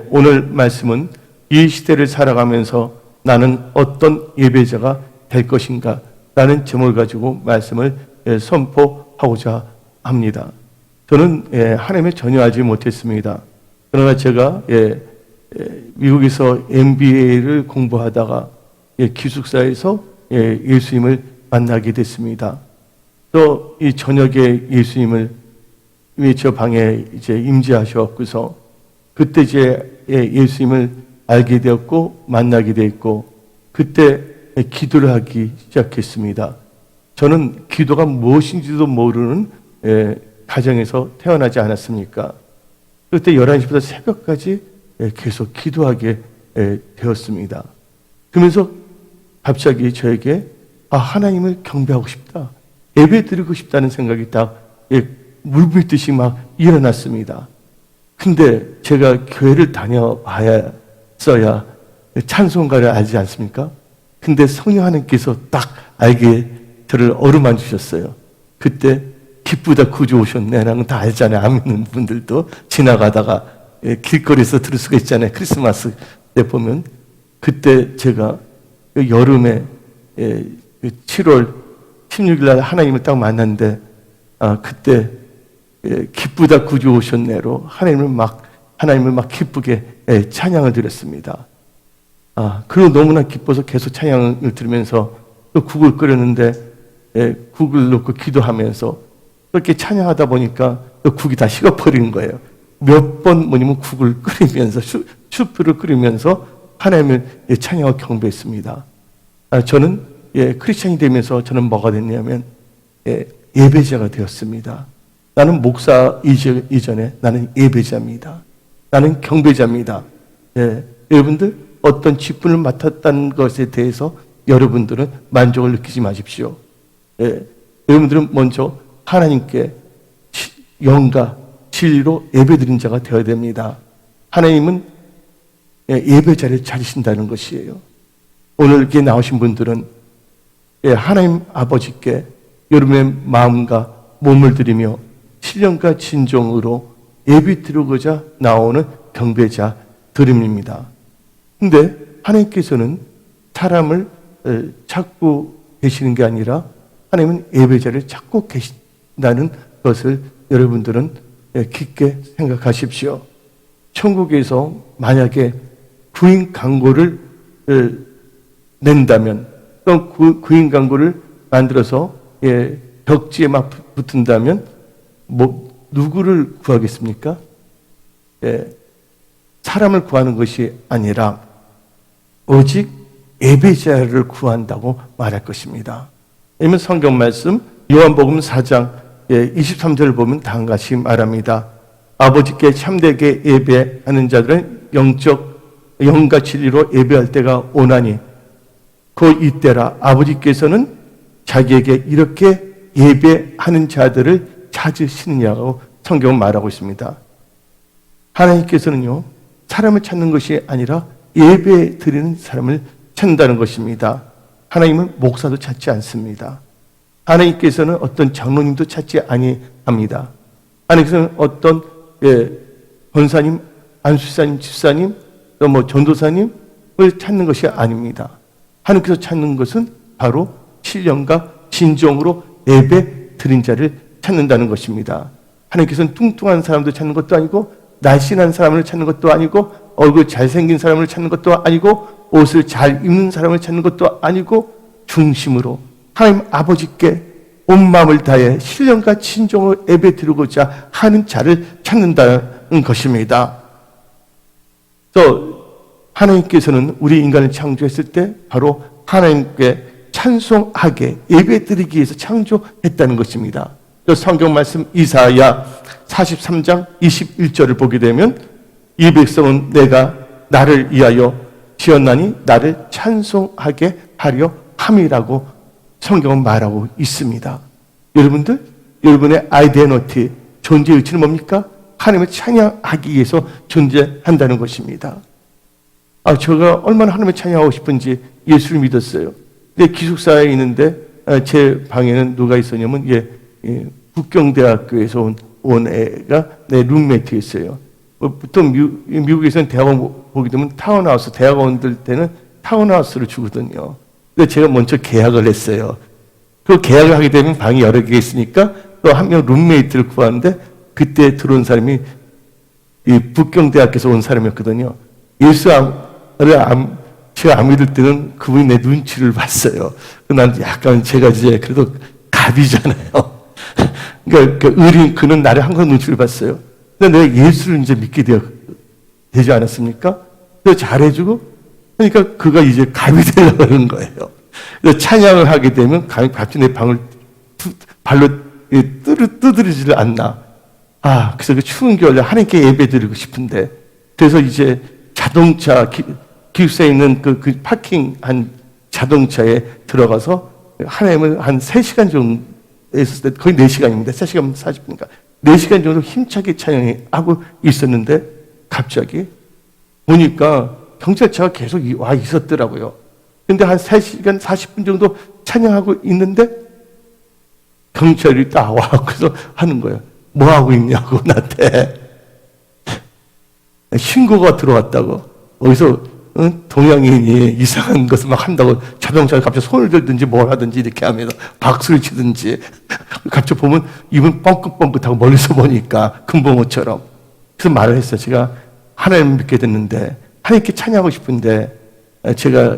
오늘 말씀은 이 시대를 살아가면서 나는 어떤 예배자가 될 것인가 라는 제목을 가지고 말씀을 선포하고자 합니다. 저는 하나님을 전혀 알지 못했습니다. 그러나 제가 미국에서 MBA를 공부하다가 기숙사에서 예수님을 만나게 됐습니다. 또 이 저녁에 예수님을 저 방에 이제 임재하셨고서 그때 이제 예수님을 알게 되었고 만나게 되었고 그때 기도를 하기 시작했습니다. 저는 기도가 무엇인지도 모르는 가정에서 태어나지 않았습니까? 그때 11시부터 새벽까지 계속 기도하게 되었습니다. 그러면서 갑자기 저에게 하나님을 경배하고 싶다. 예배 드리고 싶다는 생각이 딱 물밀듯이 막 일어났습니다. 근데 제가 교회를 다녀봐야서야 찬송가를 알지 않습니까? 근데 성령 하나님께서 딱 알게 저를 어루만 주셨어요. 그때 기쁘다 구주 오셨네 라는 다 알잖아요. 안 믿는 분들도 지나가다가 길거리에서 들을 수가 있잖아요. 크리스마스 때 보면. 그때 제가 여름에 7월 16일 날 하나님을 딱 만났는데 그때 기쁘다 구주 오셨네로 하나님을 막 기쁘게 찬양을 드렸습니다. 그리고 너무나 기뻐서 계속 찬양을 들으면서 또 국을 끓였는데 국을 넣고 기도하면서 그렇게 찬양하다 보니까 또 국이 다 식어버리는 거예요. 몇 번 뭐냐면 국을 끓이면서 수프를 끓이면서 하나님을 찬양하고 경배했습니다. 저는 크리스천이 되면서 저는 뭐가 됐냐면 예배자가 되었습니다. 나는 목사 이전에 나는 예배자입니다. 나는 경배자입니다. 여러분들 어떤 직분을 맡았다는 것에 대해서 여러분들은 만족을 느끼지 마십시오. 여러분들은 먼저 하나님께 영과 진리로 예배드린 자가 되어야 됩니다. 하나님은 예배자를 찾으신다는 것이에요. 오늘 이렇게 나오신 분들은 하나님 아버지께 여러분의 마음과 몸을 드리며 신령과 진정으로 예배 드리고자 나오는 경배자들입니다. 근데 하나님께서는 사람을 찾고 계시는 게 아니라 하나님은 예배자를 찾고 계신다는 것을 여러분들은 깊게 생각하십시오. 천국에서 만약에 구인 광고를 낸다면 또 구인 광고를 만들어서 벽지에 막 붙은다면 누구를 구하겠습니까? 사람을 구하는 것이 아니라 오직 예배자를 구한다고 말할 것입니다. 왜냐하면 성경 말씀 요한복음 4장 23절을 보면 다음과 같이 말합니다. 아버지께 참되게 예배하는 자들은 영과 진리로 예배할 때가 오나니 그 이때라 아버지께서는 자기에게 이렇게 예배하는 자들을 찾으시느냐고 성경은 말하고 있습니다. 하나님께서는요 사람을 찾는 것이 아니라 예배 드리는 사람을 찾는다는 것입니다. 하나님은 목사도 찾지 않습니다. 하나님께서는 어떤 장로님도 찾지 아니합니다. 하나님께서는 어떤 권사님, 안수사님, 집사님, 또 전도사님을 찾는 것이 아닙니다. 하나님께서 찾는 것은 바로 신령과 진정으로 예배 드린 자를 찾는다는 것입니다. 하나님께서는 뚱뚱한 사람도 찾는 것도 아니고 날씬한 사람을 찾는 것도 아니고 얼굴 잘생긴 사람을 찾는 것도 아니고 옷을 잘 입는 사람을 찾는 것도 아니고 중심으로 하나님 아버지께 온 마음을 다해 신령과 진정으로 예배 드리고자 하는 자를 찾는다는 것입니다. 또 하나님께서는 우리 인간을 창조했을 때 바로 하나님께 찬송하게 예배 드리기 위해서 창조했다는 것입니다. 또 성경 말씀 이사야 43장 21절을 보게 되면 이 백성은 내가 나를 위하여 지었나니 나를 찬송하게 하려 함이라고 성경은 말하고 있습니다. 여러분들, 여러분의 아이덴티티, 존재 의지는 뭡니까? 하나님을 찬양하기 위해서 존재한다는 것입니다. 제가 얼마나 하나님을 찬양하고 싶은지 예수를 믿었어요. 근데 기숙사에 있는데 제 방에는 누가 있었냐면 국경대학교에서 온 애가 내 룸메이트였어요. 보통 미국에서는 대학원 보게 되면 타운하우스, 대학원들 때는 타운하우스를 주거든요. 근데 제가 먼저 계약을 했어요. 그 계약을 하게 되면 방이 여러 개 있으니까 또 한 명 룸메이트를 구하는데 그때 들어온 사람이 이 북경대학교에서 온 사람이었거든요. 예수를 제가 안 믿을 때는 그분이 내 눈치를 봤어요. 난 약간 제가 이제 그래도 갑이잖아요. 그러니까 그는 나를 항상 눈치를 봤어요. 근데 내가 예수를 이제 믿게 되지 않았습니까? 그래서 잘해주고, 그러니까 그가 이제 갑이 되려고 하는 거예요. 그래서 찬양을 하게 되면 갑자기 내 방을 발로 두드리지를 않나. 그래서 그 추운 겨울에 하나님께 예배 드리고 싶은데, 그래서 이제 자동차, 기숙사에 있는 그 파킹한 자동차에 들어가서 하나님을 한 3시간 정도 했을 때, 거의 4시간입니다. 3시간 40분인가. 4시간 정도 힘차게 찬양하고 있었는데, 갑자기 보니까 경찰차가 계속 와 있었더라고요. 근데 한 3시간 40분 정도 찬양하고 있는데, 경찰이 딱 와서 하는 거예요. 뭐 하고 있냐고, 나한테. 신고가 들어왔다고. 어디서 동양인이 이상한 것을 막 한다고 자동차에 갑자기 손을 들든지 뭘 하든지 이렇게 하면서 박수를 치든지. 갑자기 보면 입은 뻥긋뻥긋하고 멀리서 보니까 금붕어처럼. 그래서 말을 했어요. 제가 하나님을 믿게 됐는데 하나님께 찬양하고 싶은데 제가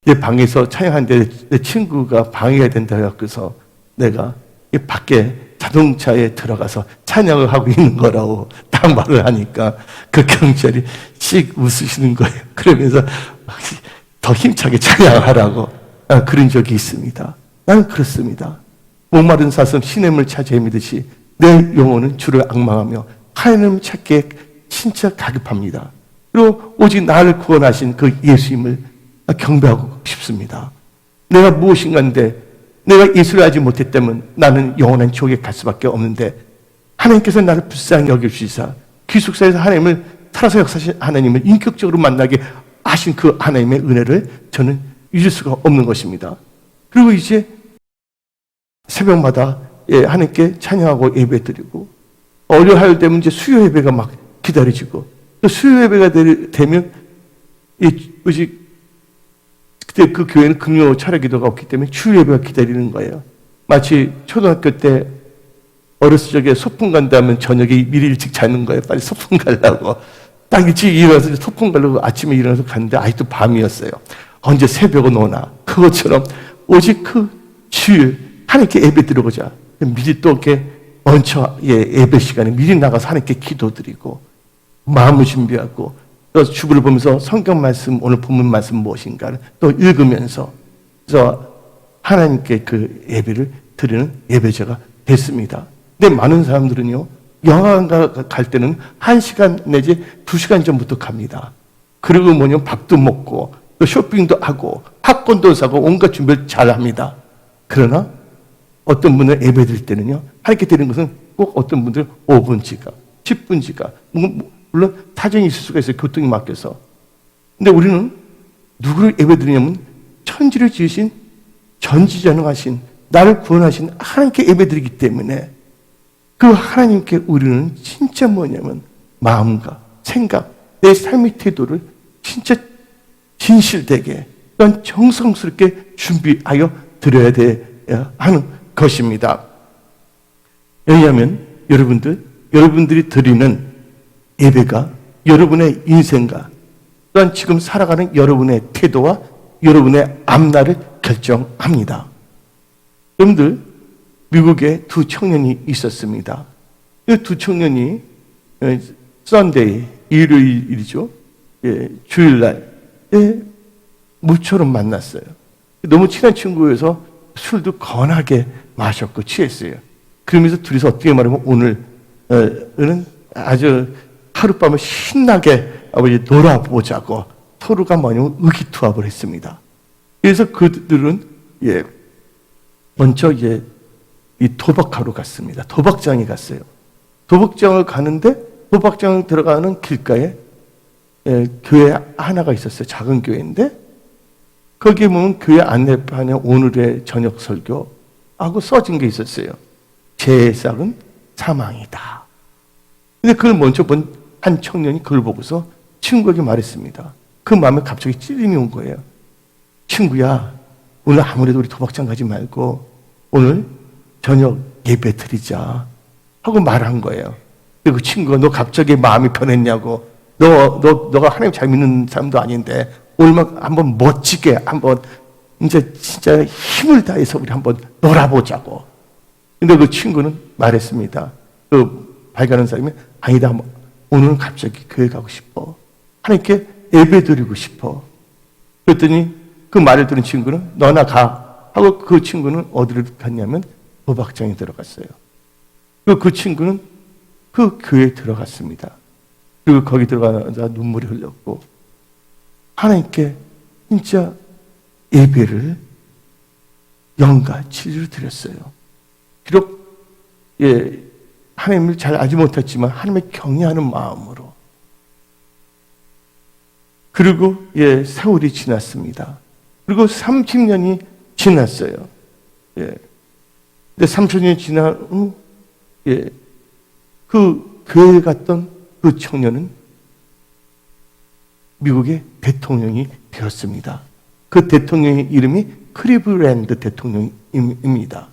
내 방에서 찬양하는데 내 친구가 방해가 된다 해서 내가 이 밖에 자동차에 들어가서 찬양을 하고 있는 거라고 딱 말을 하니까 그 경찰이 씩 웃으시는 거예요. 그러면서 더 힘차게 찬양하라고 그런 적이 있습니다. 나는 그렇습니다. 목마른 사슴 시냇물 찾아 헤매듯이 내 영혼은 주를 앙망하며 하나님을 찾기에 진짜 가급합니다. 그리고 오직 나를 구원하신 그 예수님을 경배하고 싶습니다. 내가 무엇인가인데 내가 예수를 알지 못했다면 나는 영원한 지옥에 갈 수밖에 없는데 하나님께서 나를 불쌍히 여겨주시사 기숙사에서 하나님을 살아서 역사하신 하나님을 인격적으로 만나게 하신 그 하나님의 은혜를 저는 잊을 수가 없는 것입니다. 그리고 이제 새벽마다 하나님께 찬양하고 예배드리고 월요일 되면 이제 수요 예배가 막 기다려지고 또 수요 예배가 되면 그때 그 교회는 금요 철야 기도가 없기 때문에 주일 예배가 기다리는 거예요. 마치 초등학교 때 어렸을 적에 소풍 간다면 저녁에 미리 일찍 자는 거예요. 빨리 소풍 가려고. 딱 일찍 일어나서 소풍 가려고 아침에 일어나서 갔는데 아직도 밤이었어요. 언제 새벽은 오나. 그것처럼 오직 그 주일 하나님께 예배 드리고자 미리 또 이렇게 얹혀 예배 시간에 미리 나가서 하나님께 기도드리고 마음을 준비하고 또 주부를 보면서 성경 말씀, 오늘 본문 말씀 무엇인가를 또 읽으면서 그래서 하나님께 그 예배를 드리는 예배자가 됐습니다. 근데 많은 사람들은요, 영화관 갈 때는 1시간 내지 2시간 전부터 갑니다. 그리고 뭐냐면 밥도 먹고 또 쇼핑도 하고 팝콘도 사고 온갖 준비를 잘 합니다. 그러나 어떤 분은 예배 드릴 때는요, 하나님께 드리는 것은 꼭 어떤 분들은 5분 지각, 10분 지각, 물론 타정이 있을 수가 있어요. 교통이 막혀서. 근데 우리는 누구를 예배드리냐면 천지를 지으신 전지전능하신 나를 구원하신 하나님께 예배드리기 때문에 그 하나님께 우리는 진짜 뭐냐면 마음과 생각, 내 삶의 태도를 진짜 진실되게 또한 정성스럽게 준비하여 드려야 하는 것입니다. 왜냐하면 여러분들이 드리는 예배가 여러분의 인생과 또한 지금 살아가는 여러분의 태도와 여러분의 앞날을 결정합니다. 여러분들, 미국에 2 청년이 있었습니다. 이 2 청년이 썬데이, 일요일이죠. 주일날 물처럼 만났어요. 너무 친한 친구여서 술도 건하게 마셨고 취했어요. 그러면서 둘이서 어떻게 말하면 오늘은 아주 하룻밤을 신나게 놀아보자고 서로가 뭐냐면 의기투합을 했습니다. 그래서 그들은 먼저 이 도박하러 갔습니다. 도박장에 갔어요. 도박장을 가는데 도박장 들어가는 길가에 교회 하나가 있었어요. 작은 교회인데 거기에 보면 교회 안내판에 오늘의 저녁 설교하고 써진 게 있었어요. 죄의 삭은 사망이다. 근데 그걸 먼저 본 한 청년이 그걸 보고서 친구에게 말했습니다. 그 마음에 갑자기 찔림이 온 거예요. 친구야, 오늘 아무래도 우리 도박장 가지 말고 오늘 저녁 예배 드리자 하고 말한 거예요. 그리고 그 친구가 너 갑자기 마음이 변했냐고. 너가 하나님 잘 믿는 사람도 아닌데 오늘만 한번 멋지게 한번 이제 진짜 힘을 다해서 우리 한번 놀아보자고. 근데 그 친구는 말했습니다. 그 발견한 사람이 아니다. 오늘은 갑자기 교회 가고 싶어. 하나님께 예배 드리고 싶어. 그랬더니 그 말을 들은 친구는 너나 가 하고 그 친구는 어디를 갔냐면 도박장에 들어갔어요. 그 친구는 그 교회에 들어갔습니다. 그리고 거기 들어가자 눈물이 흘렸고 하나님께 진짜 예배를 영과 진리로 드렸어요. 비록 하나님을 잘 알지 못했지만 하나님을 경외하는 마음으로. 그리고 세월이 지났습니다. 그리고 30년이 지났어요. 근데 30년이 지난 후 그 교회에 갔던 그 청년은 미국의 대통령이 되었습니다. 그 대통령의 이름이 클리블랜드 대통령입니다.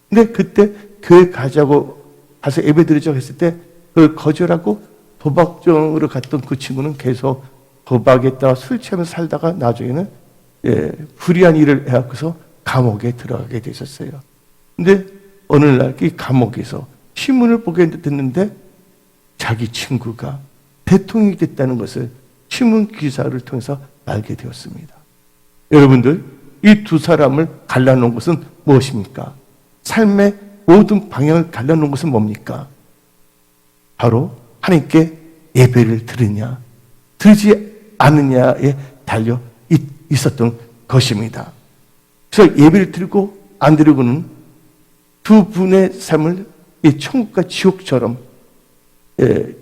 근데 그때 교회 가자고 가서 예배 드리자고 했을 때 그걸 거절하고 도박장으로 갔던 그 친구는 계속 도박했다가 술 취하면서 살다가 나중에는 불의한 일을 해갖고서 감옥에 들어가게 되셨어요. 근데 어느 날 이 감옥에서 신문을 보게 됐는데 자기 친구가 대통령이 됐다는 것을 신문 기사를 통해서 알게 되었습니다. 여러분들, 이 두 사람을 갈라놓은 것은 무엇입니까? 삶의 모든 방향을 갈라놓은 것은 뭡니까? 바로 하나님께 예배를 드리냐, 드리지 않느냐에 달려 있었던 것입니다. 그래서 예배를 드리고 안 드리고는 두 분의 삶을 이 천국과 지옥처럼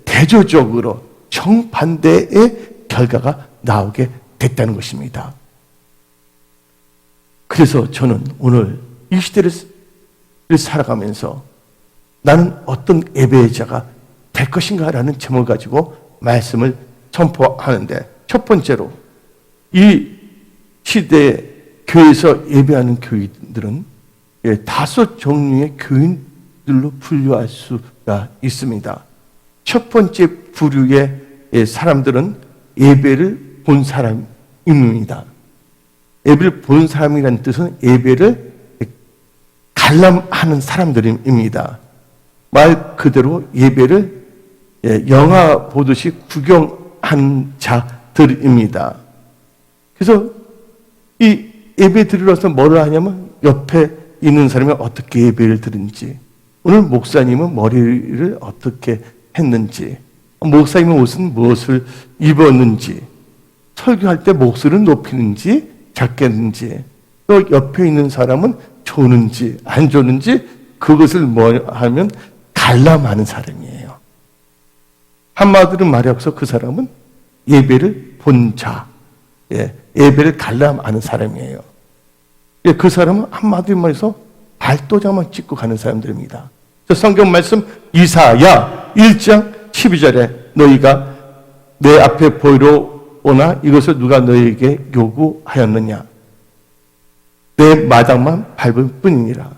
대조적으로 정반대의 결과가 나오게 됐다는 것입니다. 그래서 저는 오늘 이 시대를 살아가면서 나는 어떤 예배자가 될 것인가라는 제목을 가지고 말씀을 선포하는데, 첫 번째로 이 시대에 교회에서 예배하는 교인들은 다섯 종류의 교인들로 분류할 수가 있습니다. 첫 번째 부류의 사람들은 예배를 본 사람입니다. 예배를 본 사람이라는 뜻은 예배를 관람하는 사람들입니다. 말 그대로 예배를 영화 보듯이 구경한 자들입니다. 그래서 이 예배 드리러서 뭐를 하냐면 옆에 있는 사람이 어떻게 예배를 드리는지, 오늘 목사님은 머리를 어떻게 했는지, 목사님의 옷은 무엇을 입었는지, 설교할 때 목소리를 높이는지 작겠는지, 또 옆에 있는 사람은 좋는지 안 좋는지, 그것을 뭐 하면 관람하는 사람이에요. 한마디로 말해서 그 사람은 예배를 본 자, 예배를 관람하는 사람이에요. 그 사람은 한마디로 말해서 발도장만 찍고 가는 사람들입니다. 성경 말씀 이사야 1장 12절에 너희가 내 앞에 보이러 오나 이것을 누가 너희에게 요구하였느냐, 내 마당만 밟을 뿐이니라.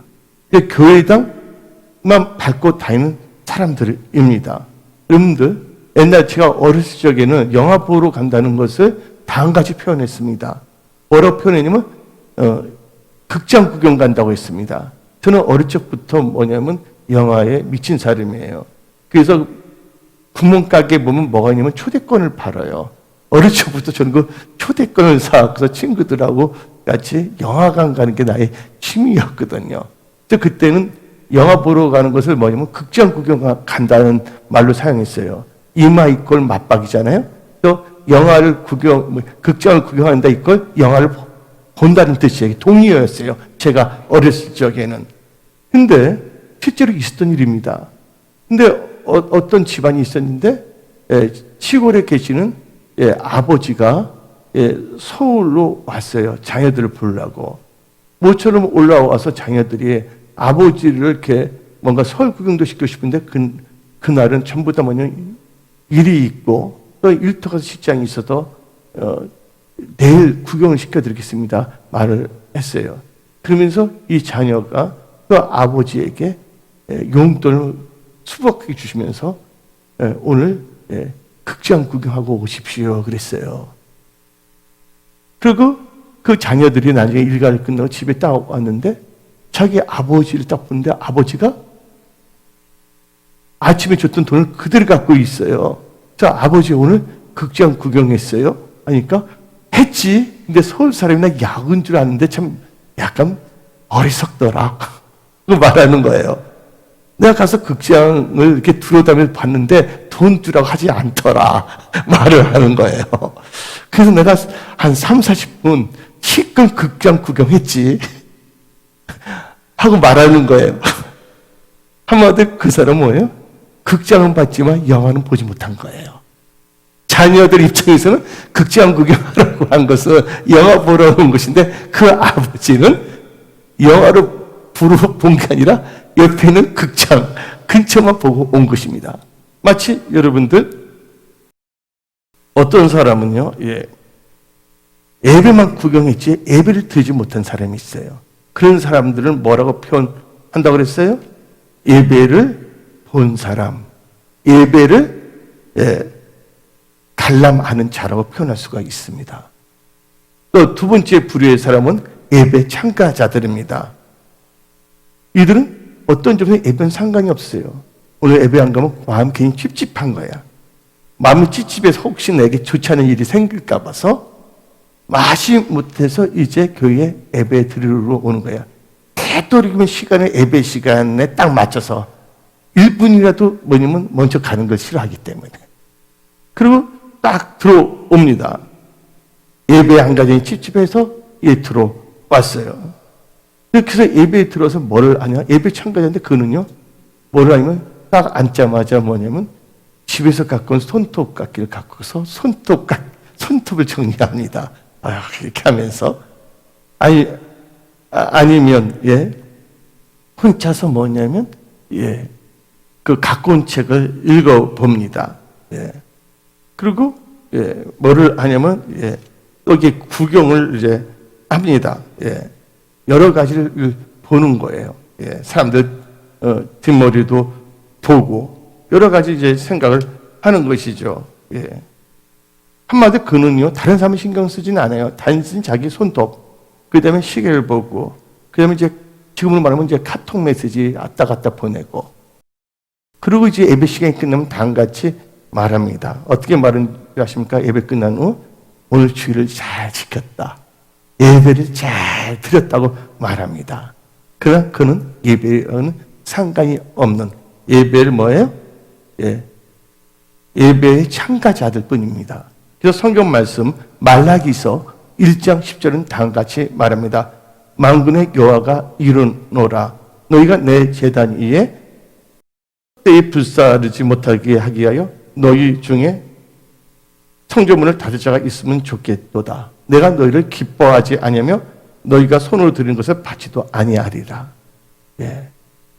교회당만 밟고 다니는 사람들입니다. 여러분들, 옛날 제가 어렸을 적에는 영화 보러 간다는 것을 다 한 가지 표현했습니다. 뭐라고 표현했냐면 극장 구경 간다고 했습니다. 저는 어릴 적부터 뭐냐면 영화에 미친 사람이에요. 그래서 구멍가게 보면 뭐가 있냐면 초대권을 팔아요. 어릴 적부터 저는 그 초대권을 사서 친구들하고 같이 영화관 가는 게 나의 취미였거든요. 그때는 영화 보러 가는 것을 뭐냐면 극장 구경 간다는 말로 사용했어요. 이마 이꼴 맞박이잖아요. 또 영화를 극장을 구경한다 이꼴 영화를 본다는 뜻이에요. 동의어였어요. 제가 어렸을 적에는. 근데 실제로 있었던 일입니다. 근데 어떤 집안이 있었는데 시골에 계시는 아버지가 서울로 왔어요. 자녀들을 부르려고. 모처럼 올라와서 자녀들이 아버지를 이렇게 뭔가 서울 구경도 시키고 싶은데 그날은 전부 다 뭐냐면 일이 있고 또 일터 가서 직장이 있어도 내일 구경을 시켜드리겠습니다 말을 했어요. 그러면서 이 자녀가 그 아버지에게 용돈을 수박하게 주시면서 오늘 극장 구경하고 오십시오 그랬어요. 그리고 그 자녀들이 나중에 일과를 끝나고 집에 딱 왔는데 자기 아버지를 딱 보는데 아버지가 아침에 줬던 돈을 그대로 갖고 있어요. 자, 아버지 오늘 극장 구경했어요? 하니까 했지. 근데 서울 사람이나 야구인 줄 아는데 참 약간 어리석더라. 그 말하는 거예요. 내가 가서 극장을 이렇게 들여다보면서 봤는데 돈 주라고 하지 않더라. 말을 하는 거예요. 그래서 내가 한 3, 40분 실컷 극장 구경했지. 하고 말하는 거예요. 한마디로 그 사람은 뭐예요? 극장은 봤지만 영화는 보지 못한 거예요. 자녀들 입장에서는 극장 구경하라고 한 것은 영화 보러 온 것인데 그 아버지는 영화를 보러 본 게 아니라 옆에 있는 극장 근처만 보고 온 것입니다. 마치 여러분들 어떤 사람은요, 예배만 구경했지 예배를 드리지 못한 사람이 있어요. 그런 사람들은 뭐라고 표현한다고 그랬어요? 예배를 본 사람, 예배를 관람하는 자라고 표현할 수가 있습니다. 또 두 번째 부류의 사람은 예배 참가자들입니다. 이들은 어떤 점에서 예배는 상관이 없어요. 오늘 예배 안 가면 마음 괜히 찝찝한 거야. 마음이 찝찝해서 혹시 내게 좋지 않은 일이 생길까 봐서 마시 못해서 이제 교회에 예배 드리러 오는 거야. 되도록이면 시간에 예배 시간에 딱 맞춰서 1분이라도 뭐냐면 먼저 가는 걸 싫어하기 때문에. 그리고 딱 들어옵니다. 예배 한 가정이 찝찝해서 들어왔어요. 그래서 예배에 들어서 뭐를 하냐? 예배 참가자인데 그는요, 뭐를 하냐면 딱 앉자마자 뭐냐면 집에서 갖고 온 손톱깎이를 갖고서 손톱을 정리합니다. 이렇게 하면서. 아니면, 혼자서 뭐냐면, 그 갖고 온 책을 읽어봅니다. 그리고, 뭐를 하냐면, 여기 구경을 이제 합니다. 여러 가지를 보는 거예요. 사람들, 뒷머리도 보고, 여러 가지 이제 생각을 하는 것이죠. 한마디로 그는요, 다른 사람 신경 쓰지는 않아요. 단순히 자기 손톱, 그 다음에 시계를 보고, 그 다음에 이제 지금으로 말하면 이제 카톡 메시지 왔다 갔다 보내고, 그리고 이제 예배 시간이 끝나면 다 같이 말합니다. 어떻게 말을 하십니까? 예배 끝난 후, 오늘 주일을 잘 지켰다. 예배를 잘 드렸다고 말합니다. 그러나 그는 예배와는 상관이 없는 예배를 뭐예요? 예배의 참가자들 뿐입니다. 그래서 성경 말씀 말라기서 1장 10절은 다음과 같이 말합니다. 만군의 여호와가 이르노라. 너희가 내 제단 위에 때에 불사르지 못하게 하기 위하여 너희 중에 성전문을 닫을 자가 있으면 좋겠도다. 내가 너희를 기뻐하지 아니하며 너희가 손으로 드리는 것을 받지도 아니하리라.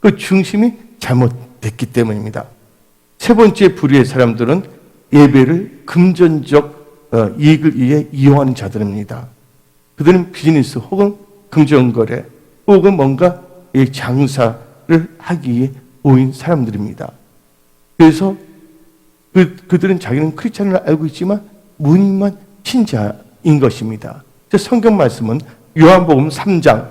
그 중심이 잘못됐기 때문입니다. 세 번째 부류의 사람들은 예배를 금전적 이익을 위해 이용하는 자들입니다. 그들은 비즈니스 혹은 금전거래 혹은 뭔가 장사를 하기 위해 모인 사람들입니다. 그래서 그들은 자기는 크리스찬을 알고 있지만 무늬만 신자인 것입니다. 성경 말씀은 요한복음 3장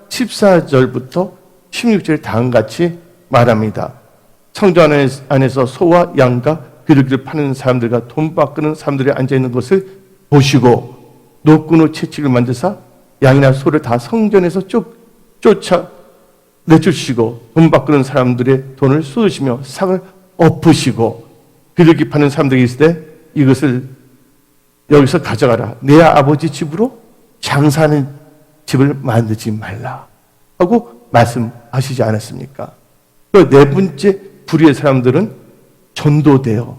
14절부터 16절에 다음과 같이 말합니다. 성전 안에서 소와 양과 비둘기를 파는 사람들과 돈 바꾸는 사람들이 앉아있는 것을 보시고 노끈으로 채찍을 만드사 양이나 소를 다 성전에서 쫓아 내쫓으시고 돈 바꾸는 사람들의 돈을 쏟으시며 상을 엎으시고 비둘기 파는 사람들이 있을 때 이것을 여기서 가져가라. 내 아버지 집으로 장사하는 집을 만들지 말라 하고 말씀하시지 않았습니까? 또 네 번째 부류의 사람들은 전도되어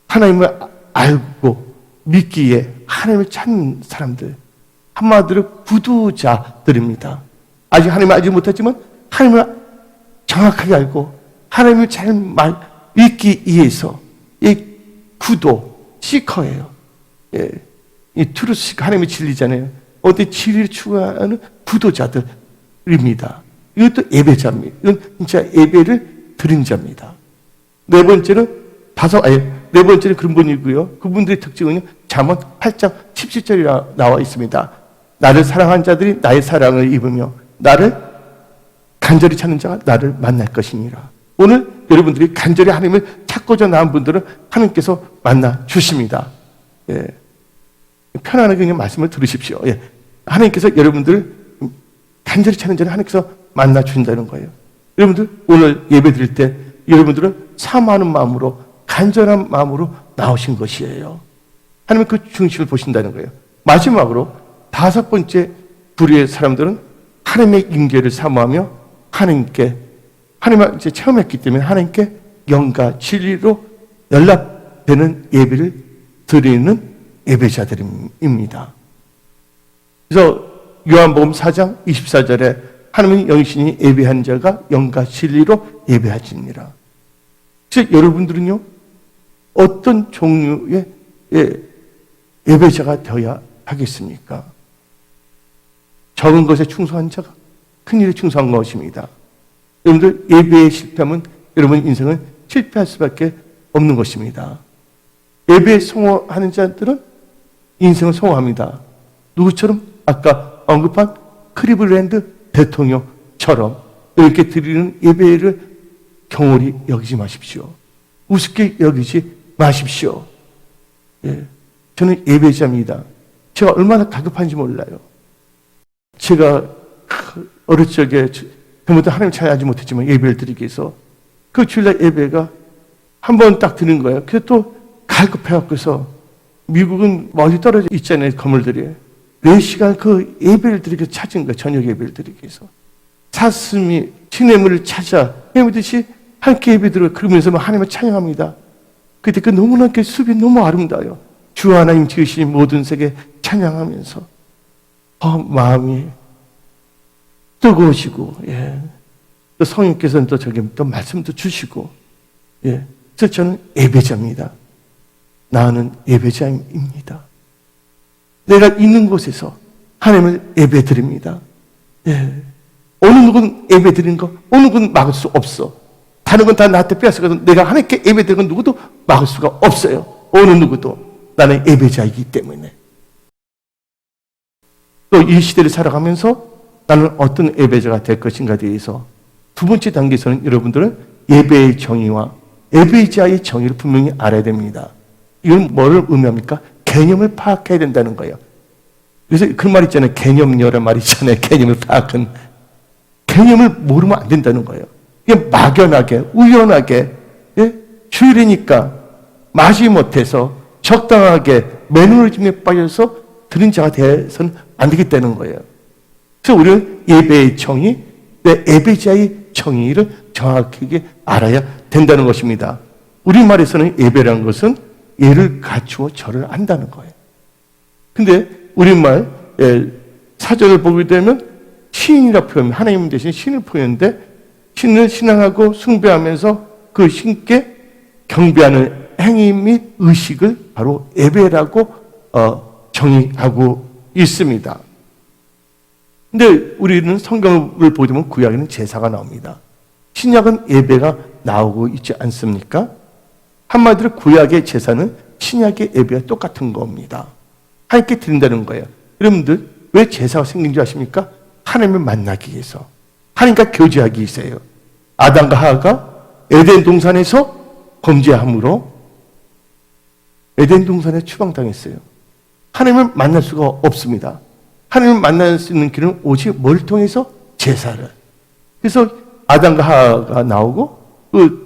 하나님을 알고 믿기에 하나님을 찾는 사람들, 한마디로 구두자들입니다. 아직 하나님을 알지 못했지만 하나님을 정확하게 알고 하나님을 잘 있기 위해서 이 구도 시커예요. 예. 이 트루스 하나님의 진리잖아요. 어디 진리를 추구하는 구도자들입니다. 이것도 예배자입니다. 이건 진짜 예배를 드린 자입니다. 네 번째는 네 번째는 그런 분이고요. 그분들의 특징은요, 잠언 8장 17절이 나와 있습니다. 나를 사랑한 자들이 나의 사랑을 입으며 나를 간절히 찾는 자가 나를 만날 것이니라. 오늘 여러분들이 간절히 하나님을 찾고자 나온 분들은 하나님께서 만나 주십니다. 예. 편안하게 그냥 말씀을 들으십시오. 예. 하나님께서 여러분들을 간절히 찾는 자를 하나님께서 만나 주신다는 거예요. 여러분들 오늘 예배 드릴 때 여러분들은 사모하는 마음으로, 간절한 마음으로 나오신 것이에요. 하나님은 그 중심을 보신다는 거예요. 마지막으로 5번째 부류의 사람들은 하나님의 임재를 사모하며 하나님을 이제 체험했기 때문에 하나님께 영과 진리로 연락되는 예배를 드리는 예배자들입니다. 그래서 요한복음 4장 24절에 하나님의 영신이 예배한 자가 영과 진리로 예배하시니라. 그래서 여러분들은요, 어떤 종류의 예배자가 되어야 하겠습니까? 적은 것에 충성한 자가 큰 일에 충성한 것입니다. 여러분들 예배에 실패하면 여러분 인생은 실패할 수밖에 없는 것입니다. 예배에 성공하는 자들은 인생을 성공합니다. 누구처럼? 아까 언급한 클리블랜드 대통령처럼 이렇게 드리는 예배를 경홀히 여기지 마십시오. 우습게 여기지 마십시오. 예, 저는 예배자입니다. 제가 얼마나 다급한지 몰라요. 제가 어릴 적에 그부터 하나님 잘 알지 못했지만 예배를 드리기 위해서 그 주일날 예배가 한 번 딱 드는 거예요. 그래서 또 갈급해갖고서 미국은 멀리 떨어져 있잖아요, 건물들이. 4시간 그 예배를 드리기 위해서 찾은 거예요. 저녁 예배를 드리기 위해서. 사슴이 시냇물을 찾아 헤매듯이 함께 예배 드려 그러면서 하나님을 찬양합니다. 그때 그 너무나 그 숲이 너무 아름다워요. 주 하나님 지으신 모든 세계 찬양하면서 마음이 뜨거우시고, 예. 또 성령께서는 또 저기 또 말씀도 주시고, 예. 그래서 저는 예배자입니다. 나는 예배자입니다. 내가 있는 곳에서 하나님을 예배 드립니다. 예. 어느 누구는 예배 드리는 거, 어느 누구는 막을 수 없어. 다른 건 다 나한테 빼앗아가도 내가 하나님께 예배 드리는 건 누구도 막을 수가 없어요. 어느 누구도. 나는 예배자이기 때문에. 또 이 시대를 살아가면서 나는 어떤 예배자가 될 것인가에 대해서 두 번째 단계에서는 여러분들은 예배의 정의와 예배자의 정의를 분명히 알아야 됩니다. 이건 뭐를 의미합니까? 개념을 파악해야 된다는 거예요. 그래서 그 말 있잖아요. 개념녀란 말 있잖아요. 개념을 파악은. 개념을 모르면 안 된다는 거예요. 이게 막연하게, 우연하게, 예? 주일이니까 마지 못해서 적당하게 매너리즘에 빠져서 들은 자가 되어서는 안 되겠다는 거예요. 그래서 우리는 예배의 정의, 내 예배자의 정의를 정확하게 알아야 된다는 것입니다. 우리말에서는 예배라는 것은 예를 갖추어 절을 한다는 거예요. 근데 우리말 사전을 보게 되면 신이라 표현, 하나님 대신 신을 표현인데 신을 신앙하고 숭배하면서 그 신께 경배하는 행위 및 의식을 바로 예배라고 정의하고 있습니다. 근데 우리는 성경을 보게 되면 구약에는 제사가 나옵니다. 신약은 예배가 나오고 있지 않습니까? 한마디로 구약의 제사는 신약의 예배와 똑같은 겁니다. 하나님께 드린다는 거예요. 여러분들 왜 제사가 생긴 줄 아십니까? 하나님을 만나기 위해서, 하나님과 교제하기 위해서예요. 아담과 하와가 에덴 동산에서 범죄함으로 에덴 동산에 추방당했어요. 하나님을 만날 수가 없습니다. 하나님을 만날 수 있는 길은 오직 뭘 통해서? 제사를. 그래서 아담과 하와가 나오고 그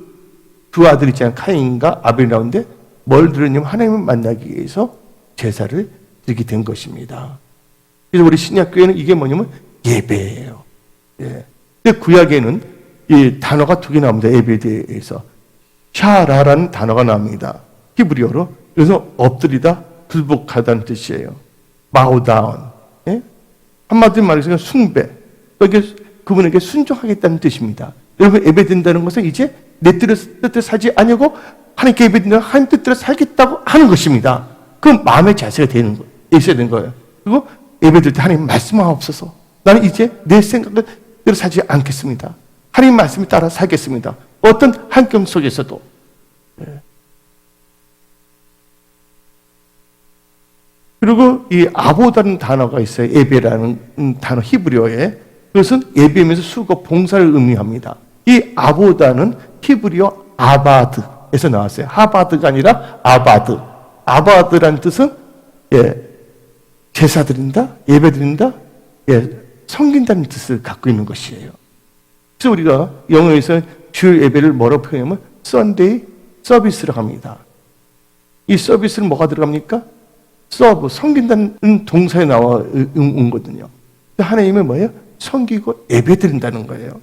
두 아들 있잖아요. 카인과 아벨이 나오는데 뭘 들었냐면 하나님을 만나기 위해서 제사를 드리게 된 것입니다. 그래서 우리 신약교회는 이게 뭐냐면 예배예요. 예. 근데 구약에는 이 단어가 2개 나옵니다. 예배에 대해서. 샤라라는 단어가 나옵니다. 히브리어로. 그래서 엎드리다, 굴복하다는 뜻이에요. bow down. 예? 한마디로 말해서 숭배. 그분에게 순종하겠다는 뜻입니다. 여러분 예배드린다는 것은 이제 내 뜻대로 살지 아니고 하나님께 예배드린다는 하나님 뜻대로 살겠다고 하는 것입니다. 그 마음의 자세가 있어야 되는 거예요. 그리고 예배드릴 때 하나님 말씀하옵소서. 나는 이제 내 생각대로 살지 않겠습니다. 하나님 말씀에 따라 살겠습니다. 어떤 환경 속에서도. 그리고 이 아보다는 단어가 있어요. 예배라는 단어 히브리어에. 그것은 예배면서 수고 봉사를 의미합니다. 이 아보다는 히브리어 아바드에서 나왔어요. 하바드가 아니라 아바드. 아바드라는 뜻은 제사 드린다, 예배 드린다, 섬긴다는 뜻을 갖고 있는 것이에요. 그래서 우리가 영어에서 주일 예배를 뭐라고 표현하면 Sunday 서비스라고 합니다. 이 서비스는 뭐가 들어갑니까? 서브, 섬긴다는 동사에 나와 온 거거든요. 하나님은 뭐예요? 섬기고 예배 드린다는 거예요.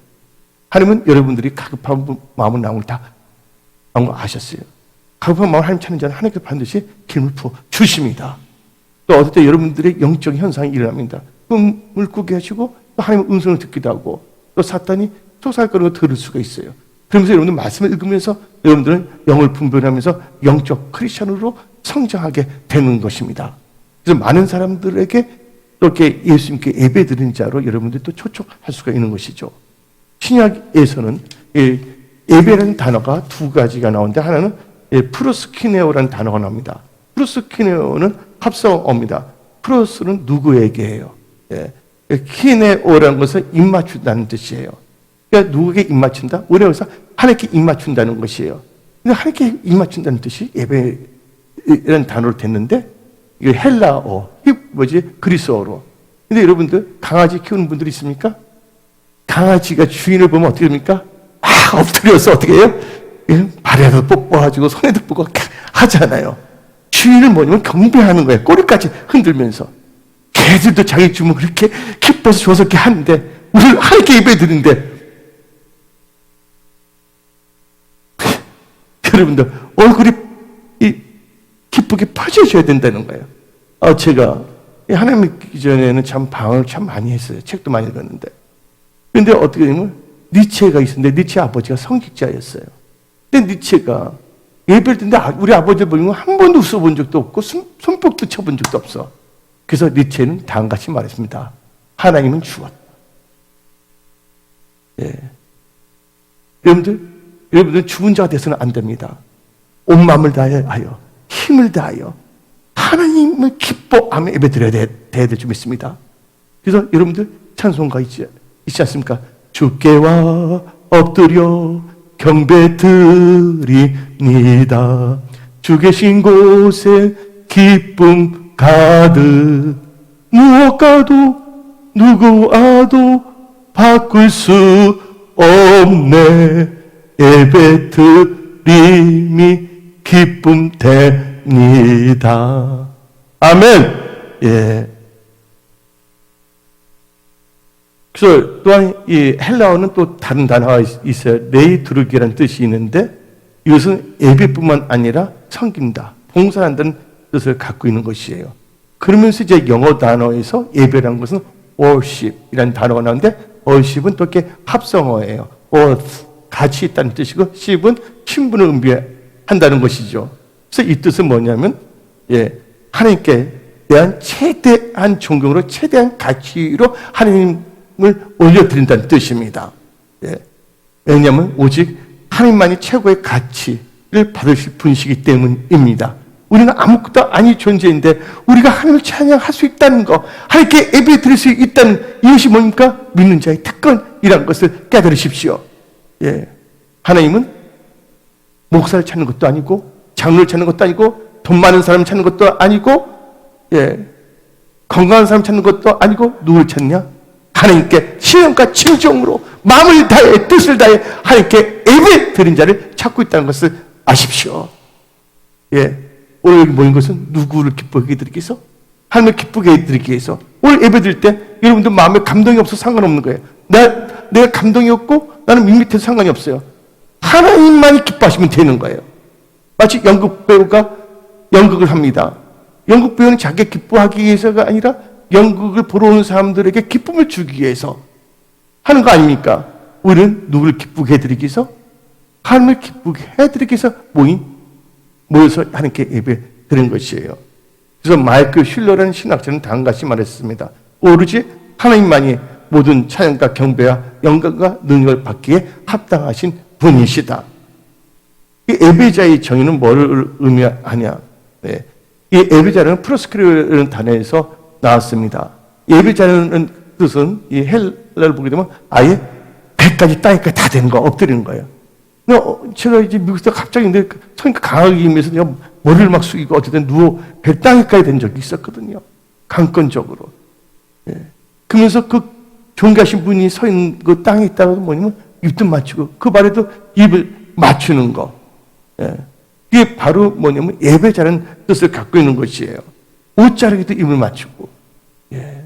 하나님은 여러분들이 가급한 마음을 나올 다 아셨어요. 가급한 마음을 하나님 찾는 자는 하나님께 반드시 기름을 부어 주십니다. 또 어떨 때 여러분들의 영적 현상이 일어납니다. 꿈을 꾸게 하시고 또 하나님의 음성을 듣기도 하고 또 사탄이 속삭거리고 들을 수가 있어요. 그러면서 여러분들 말씀을 읽으면서 여러분들은 영을 분별하면서 영적 크리스천으로 성장하게 되는 것입니다. 그래서 많은 사람들에게 이렇게 예수님께 예배드리는 자로 여러분들이 또 초청할 수가 있는 것이죠. 신약에서는 예배라는 단어가 두 가지가 나오는데 하나는 프로스키네오라는 단어가 나옵니다. 프로스키네오는 합성어입니다. 프로스는 누구에게예요? 키네오라는 것은 입맞춘다는 뜻이에요. 그러니까 누구에게 입맞춘다? 우리가 여기서 하나님께 입맞춘다는 것이에요. 근데 하나님께 입맞춘다는 뜻이 예배라는 단어로 됐는데 이게 헬라어, 그리스어로. 근데 여러분들 강아지 키우는 분들이 있습니까? 강아지가 주인을 보면 어떻게 됩니까? 엎드려서 어떻게 해요? 발에도 뽀뽀하고 손에도 뽀뽀 하잖아요. 주인을 뭐냐면 경배하는 거예요. 꼬리까지 흔들면서. 개들도 자기 주면 그렇게 기뻐서 줘서 이렇게 하는데 우리는 하나님께 예배 드리는데 여러분들 얼굴이 기쁘게 펴져줘야 된다는 거예요. 제가 하나님 믿기 전에는 참 방황을 참 많이 했어요. 책도 많이 읽었는데. 그런데 어떻게 되면 니체가 있었는데 니체 아버지가 성직자였어요. 근데 니체가 예배를 드는데 우리 아버지를 보면 한 번도 웃어본 적도 없고 손뼉도 쳐본 적도 없어. 그래서 니체는 다음같이 말했습니다. 하나님은 죽었다. 여러분들 죽은 자가 돼서는 안 됩니다. 온 마음을 다하여 힘을 다하여 하나님을 기뻐하며 예배 드려야 될 줄 믿습니다. 그래서 여러분들 찬송가 있지 않습니까? 주께와 엎드려 경배 드립니다. 주 계신 곳에 기쁨 가득 무엇과도 누구와도 바꿀 수 없네. 예배 드림이 기쁨 됩니다. 아멘. 그래서 또한 이 헬라어는 또 다른 단어가 있어요. 레이두르기라는 뜻이 있는데 이것은 예배뿐만 아니라 섬긴다, 봉사한다는 뜻을 갖고 있는 것이에요. 그러면서 이제 영어 단어에서 예배라는 것은 worship이라는 단어가 나오는데 worship은 또 이렇게 합성어예요. worth, 가치 있다는 뜻이고 ship은 신분을 의미한다는 것이죠. 그래서 이 뜻은 뭐냐면 하나님께 대한 최대한 존경으로 최대한 가치로 하나님을 올려드린다는 뜻입니다. 왜냐하면 오직 하나님만이 최고의 가치를 받으실 분이시기 때문입니다. 우리는 아무것도 아닌 존재인데 우리가 하나님을 찬양할 수 있다는 것, 하나님께 예배 드릴 수 있다는 이것이 뭡니까? 믿는 자의 특권이라는 것을 깨달으십시오. 하나님은 목사를 찾는 것도 아니고 장로를 찾는 것도 아니고 돈 많은 사람 찾는 것도 아니고 건강한 사람 찾는 것도 아니고 누구를 찾냐? 하나님께 신령과 진정으로 마음을 다해 뜻을 다해 하나님께 예배 드린 자를 찾고 있다는 것을 아십시오. 오늘 여기 모인 것은 누구를 기쁘게 해드리기 위해서? 하나님을 기쁘게 해드리기 위해서. 오늘 예배 드릴 때 여러분들 마음에 감동이 없어서 상관없는 거예요. 내가 감동이 없고 나는 밋밋해서 상관이 없어요. 하나님만이 기뻐하시면 되는 거예요. 마치 연극 배우가 연극을 합니다. 연극 배우는 자기가 기뻐하기 위해서가 아니라 연극을 보러 오는 사람들에게 기쁨을 주기 위해서 하는 거 아닙니까? 우리는 누구를 기쁘게 해드리기 위해서? 하나님을 기쁘게 해드리기 위해서 모여서 하나님께 예배 드린 것이에요. 그래서 마이클 슐러라는 신학자는 다음과 같이 말했습니다. 오로지 하나님만이 모든 찬양과 경배와 영광과 능력을 받기에 합당하신 분이시다. 이 예배자의 정의는 뭐를 의미하냐? 네. 이 예배자는 프로스크리라는 단어에서 나왔습니다. 예배자는 뜻은 이 헬라를 보게 되면 아예 배까지 땅에까지 다 되는 거, 엎드리는 거예요. 제가 이제 미국에서 갑자기 성이 강하게 임해서 내가 머리를 막 숙이고 어쨌든 누워 배 땅에까지 된 적이 있었거든요. 강권적으로. 예. 그러면서 그 존귀하신 분이 서 있는 그 땅에 있다가 뭐냐면 입도 맞추고 그 발에도 입을 맞추는 거. 예. 이게 바로 뭐냐면 예배자는 뜻을 갖고 있는 것이에요. 옷 자르기도 입을 맞추고. 예.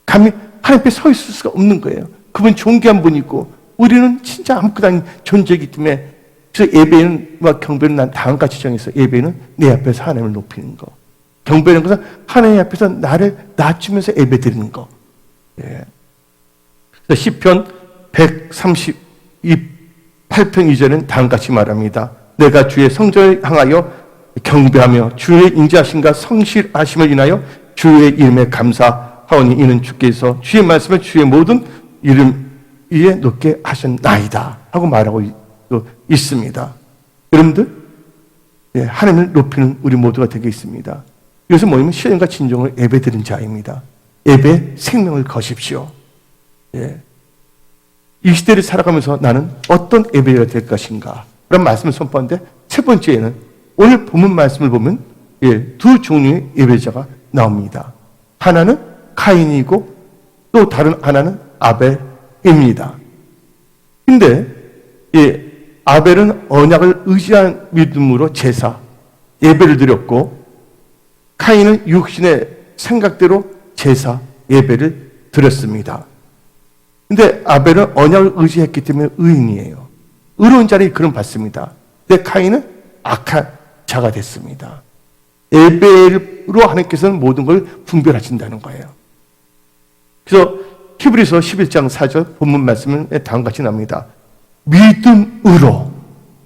감히 하나님 앞에 서 있을 수가 없는 거예요. 그분 존귀한 분이고 우리는 진짜 아무것도 아닌 존재이기 때문에 그래서 예배는 경배는 난 다음같이 정해서 예배는 내 앞에서 하나님을 높이는 거. 경배는 것은 하나님 앞에서 나를 낮추면서 예배 드리는 거. 예. 그래서 시편 138편 2절은 다음같이 말합니다. 내가 주의 성전을 향하여 경배하며 주의 인자하심과 성실하심을 인하여 주의 이름에 감사하오니 이는 주께서 주의 말씀을 주의 모든 이름 위에 높게 하셨나이다 하고 말하고 있습니다. 여러분들, 예, 하나님을 높이는 우리 모두가 되겠습니다. 이것은 뭐냐면 신령과 진정을 예배드린 자입니다. 예배 생명을 거십시오. 예. 이 시대를 살아가면서 나는 어떤 예배가 될 것인가 그런 말씀을 선포하는데 세 번째는 오늘 본문 말씀을 보면 두 종류의 예배자가 나옵니다. 하나는 카인이고 또 다른 하나는 아벨입니다. 근데 아벨은 언약을 의지한 믿음으로 제사, 예배를 드렸고 카인은 육신의 생각대로 제사, 예배를 드렸습니다. 근데 아벨은 언약을 의지했기 때문에 의인이에요. 의로운 자를 그럼 받습니다. 근데 카인은 악한 자가 됐습니다. 예배로 하나님께서는 모든 걸 분별하신다는 거예요. 그래서 히브리서 11장 4절 본문 말씀은 다음과 같이 나옵니다. 믿음으로,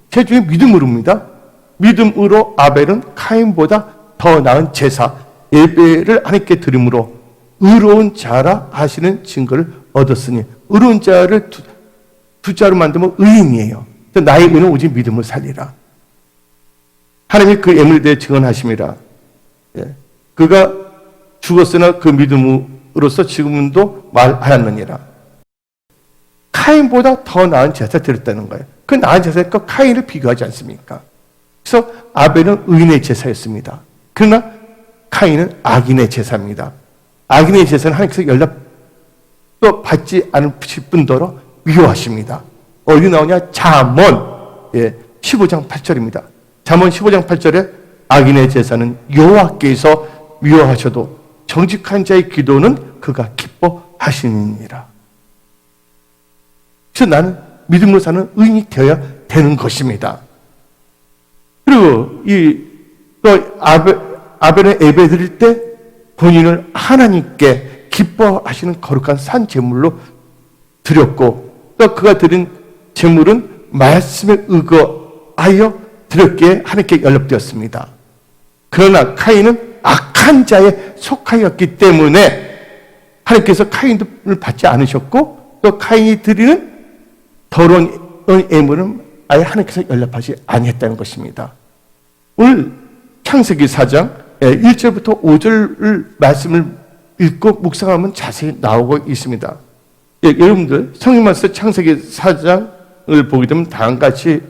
제 중에 믿음으로입니다. 믿음으로 아벨은 카인보다 더 나은 제사, 예배를 하나님께 드림으로 의로운 자라 하시는 증거를 얻었으니, 의로운 자를 두 자로 만들면 의인이에요. 나의 의는 오직 믿음을 살리라. 하나님이 그 예물에 대해 증언하심이라. 그가 죽었으나 그 믿음으로서 지금도 말하였느니라. 카인보다 더 나은 제사 드렸다는 거예요. 그 나은 제사과 카인을 비교하지 않습니까? 그래서 아벨은 의인의 제사였습니다. 그러나 카인은 악인의 제사입니다. 악인의 제사는 하나님께서 연락도 받지 않으실 뿐더러 미워하십니다. 어디 나오냐? 잠언 15장 8절입니다. 잠언 15장 8절에 악인의 제사는 여호와께서 미워하셔도 정직한 자의 기도는 그가 기뻐하시느니라. 그래서 나는 믿음으로 사는 의인이 되어야 되는 것입니다. 그리고 아벨은 예배 드릴 때 본인을 하나님께 기뻐하시는 거룩한 산 제물로 드렸고, 또 그가 드린 제물은 말씀에 의거하여 드렸기에 하나님께 연락되었습니다. 그러나 카인은 악한 자에 속하였기 때문에 하나님께서 카인을 받지 않으셨고, 또 카인이 드리는 더러운 예물은 아예 하나님께서 연락하지 아니했다는 것입니다. 오늘 창세기 4장 1절부터 5절 말씀을 읽고 묵상하면 자세히 나오고 있습니다. 여러분들 성경 말씀 창세기 4장을 보게 되면 다음같이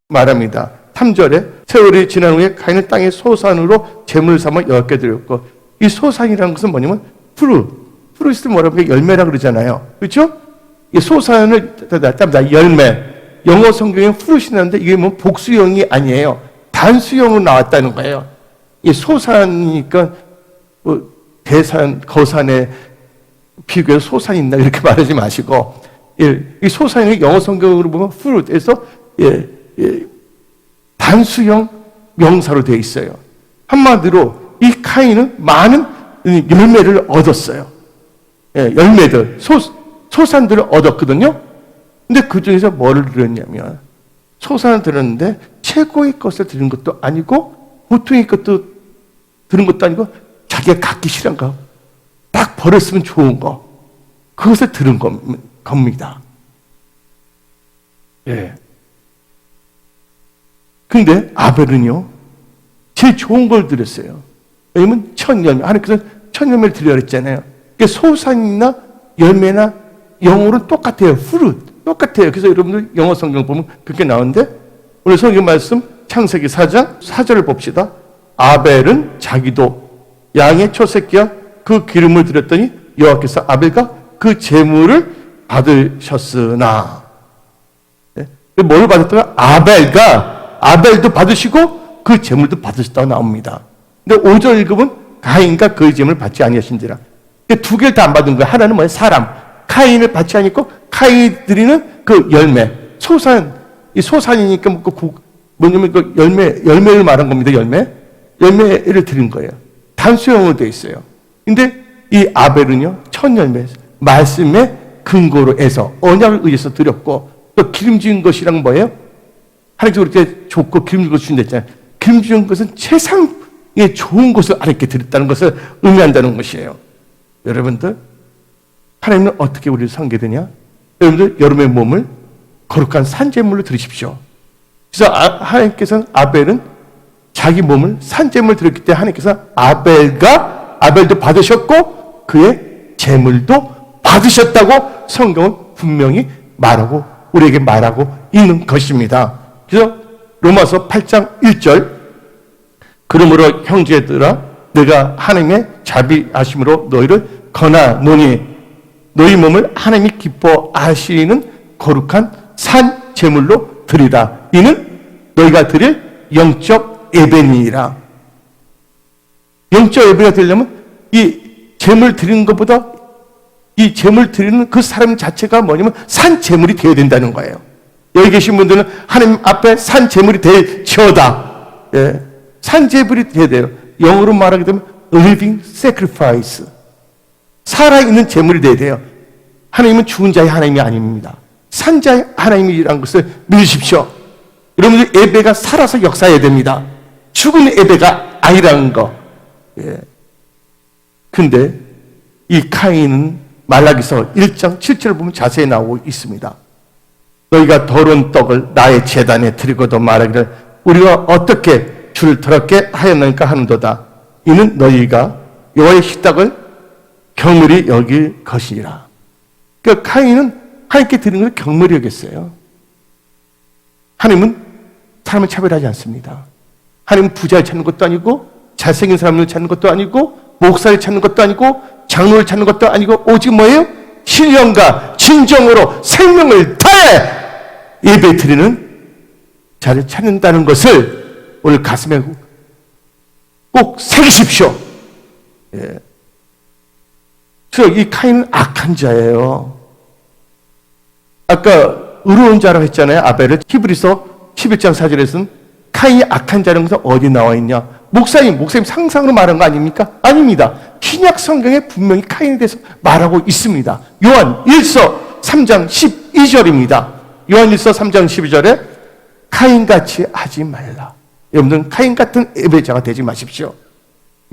말합니다. 3절에 세월이 지난 후에 카인은 땅의 소산으로 제물을 삼아 여호와께 드렸고, 이 소산이라는 것은 뭐냐면 프루이스트 뭐라고 열매라 그러잖아요. 그렇죠? 이 소산을 열매, 영어 성경에 프루시는데 이게 뭐 복수형이 아니에요. 단수형으로 나왔다는 거예요. 이 소산이니까 뭐 대산, 거산에 비교해서 소산이 있나 이렇게 말하지 마시고, 이 소산이 영어 성경으로 보면 fruit에서 단수형 명사로 되어 있어요. 한마디로 이 카인은 많은 열매를 얻었어요. 열매들, 소산들을 얻었거든요. 근데 그 중에서 뭐를 드렸냐면 소산을 드렸는데 최고의 것을 드린 것도 아니고 보통의 것도 드린 것도 아니고 자기가 갖기 싫은 거, 딱 버렸으면 좋은 거, 그것을 들은 겁니다. 예. 근데 아벨은요, 제일 좋은 걸 드렸어요. 왜냐면 첫 열매, 하나님께서 첫 열매를 드리라 그랬잖아요. 그러니까 소산이나 열매나 영어로는 똑같아요. fruit. 똑같아요. 그래서 여러분들 영어 성경 보면 그렇게 나오는데, 오늘 성경 말씀 창세기 4장 4절을 봅시다. 아벨은 자기도 양의 초새끼와 그 기름을 드렸더니 여호와께서 아벨과 그 제물을 받으셨으나. 네? 뭘 받았다가 아벨도 받으시고 그 제물도 받으셨다고 나옵니다. 근데 5절 읽으면 가인과 그의 제물을 받지 아니하신지라. 두 개를 다 안 받은 거예요. 하나는 뭐예요? 사람. 카인을 받지 않고 카인이 드리는 그 열매. 이 소산이니까 뭐냐면 그 열매를 말한 겁니다. 열매를 드린 거예요. 단수형으로 되어 있어요. 근데 이 아벨은요, 첫 열매, 말씀의 근거로 해서 언약을 의해서 드렸고, 또 기름진 것이란 뭐예요? 하나님께서 그렇게 좋고 기름진 것을 주신다 했잖아요. 기름진 것은 최상의 좋은 것을 하나님께 드렸다는 것을 의미한다는 것이에요. 여러분들, 하나님은 어떻게 우리를 섬기느냐? 여러분들, 여러분의 몸을 거룩한 산제물로 드리십시오. 그래서 하나님께서는 아벨은 자기 몸을 산제물 드렸기 때문에 하나님께서 아벨도 받으셨고 그의 제물도 받으셨다고 성경은 분명히 우리에게 말하고 있는 것입니다. 그래서 로마서 8장 1절, 그러므로 형제들아 내가 하나님의 자비하심으로 너희를 권하노니 너희 몸을 하나님이 기뻐하시는 거룩한 산 제물로 드리라. 이는 너희가 드릴 영적 예배니라. 영적 예배가 되려면 이 제물 드리는 것보다 이 제물 드리는 그 사람 자체가 뭐냐면 산 제물이 되어야 된다는 거예요. 여기 계신 분들은 하나님 앞에 산 제물이 될지어다. 예, 산 제물이 되어야 돼요. 영어로 말하게 되면 living sacrifice. 살아있는 제물이 되어야 돼요. 하나님은 죽은 자의 하나님이 아닙니다. 산 자의 하나님이라는 것을 믿으십시오. 여러분들 예배가 살아서 역사해야 됩니다. 죽은 예배가 아니라는 거. 예. 근데 이 카인은 말라기서 1장 7절을 보면 자세히 나오고 있습니다. 너희가 더러운 떡을 나의 제단에 드리고도 말하기를 우리가 어떻게 주를 더럽게 하였나니까 하는도다. 이는 너희가 여호와의 식탁을 경물이 여길 것이니라. 그러니까 카인은 하나님께 드리는 걸 경물이 여겼어요. 하나님은 사람을 차별하지 않습니다. 하나님은 부자를 찾는 것도 아니고 잘생긴 사람을 찾는 것도 아니고 목사를 찾는 것도 아니고 장로를 찾는 것도 아니고 오직 뭐예요? 신령과 진정으로 생명을 다해 예배 드리는 자를 찾는다는 것을 오늘 가슴에 꼭 새기십시오. 예. 그래서 이 카인은 악한 자예요. 아까 의로운 자라고 했잖아요. 아벨을. 히브리서 11장 4절에서는 카인이 악한 자라는 것은 어디 나와 있냐? 목사님 상상으로 말한 거 아닙니까? 아닙니다. 신약 성경에 분명히 카인에 대해서 말하고 있습니다. 요한 1서 3장 12절입니다. 요한 1서 3장 12절에 카인같이 하지 말라. 여러분들은 카인 같은 예배자가 되지 마십시오.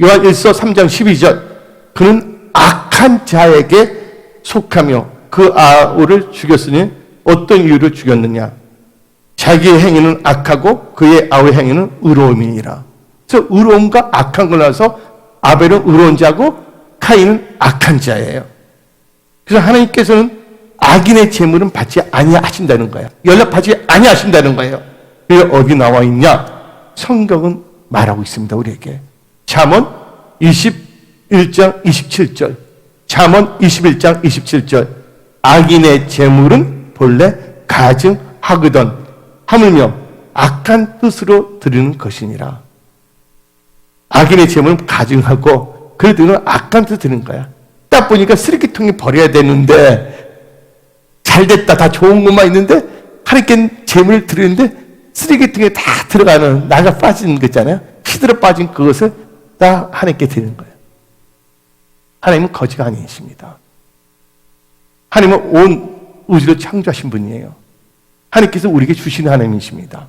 요한 1서 3장 12절, 그는 악한 자에게 속하며 그 아우를 죽였으니 어떤 이유로 죽였느냐? 자기의 행위는 악하고 그의 아우의 행위는 의로움이니라. 그래서 의로움과 악한 걸 나서 아벨은 의로운 자고 카인은 악한 자예요. 그래서 하나님께서는 악인의 재물은 받지 아니하신다는 거예요. 연락받지 아니하신다는 거예요. 그게 어디 나와 있냐? 성경은 말하고 있습니다. 우리에게. 잠언 21장 27절, 잠언 21장 27절, 악인의 재물은 본래 가증하거든 하물며 악한 뜻으로 드리는 것이니라. 악인의 재물은 가증하고 그래도 악한 뜻 드리는 거야. 딱 보니까 쓰레기통에 버려야 되는데 잘됐다, 다 좋은 것만 있는데 하나님께 재물을 드리는데 쓰레기통에 다 들어가는 나가 빠진 거 있잖아요. 시들어 빠진 그것을 다 하나님께 드리는 거예요. 하나님은 거지가 아니십니다. 하나님은 온 우주를 창조하신 분이에요. 하나님께서 우리에게 주신 하나님이십니다.